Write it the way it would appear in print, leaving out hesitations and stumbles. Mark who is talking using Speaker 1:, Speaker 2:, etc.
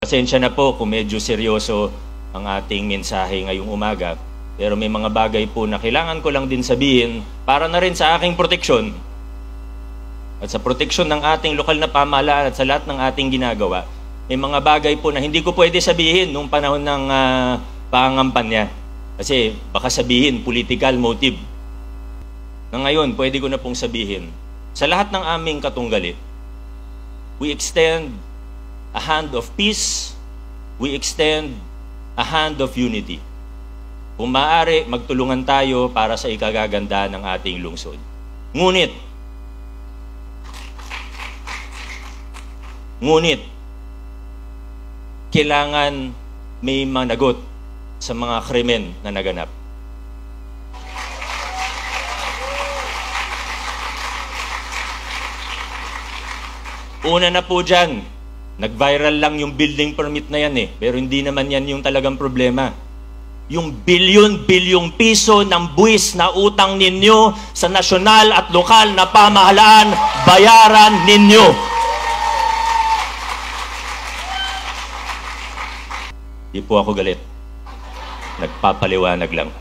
Speaker 1: Pasensya na po kung medyo seryoso ang ating mensahe ngayong umaga, pero may mga bagay po na kailangan ko lang din sabihin para na rin sa aking proteksyon at sa proteksyon ng ating lokal na pamahalaan at sa lahat ng ating ginagawa. May mga bagay po na hindi ko pwede sabihin nung panahon ng pangangampanya kasi baka sabihin political motive. Na ngayon, pwede ko na pong sabihin, sa lahat ng aming katunggali, we extend a hand of peace, we extend a hand of unity. Kung maaari, magtulungan tayo para sa ikagaganda ng ating lungsod. Ngunit, kailangan may managot sa mga krimen na naganap. Una na po dyan, nag-viral lang yung building permit na yan pero hindi naman yan yung talagang problema. Yung bilyon-bilyong piso ng buwis na utang ninyo sa nasyonal at lokal na pamahalaan, bayaran ninyo. Di po ako galit. Nagpapaliwanag lang.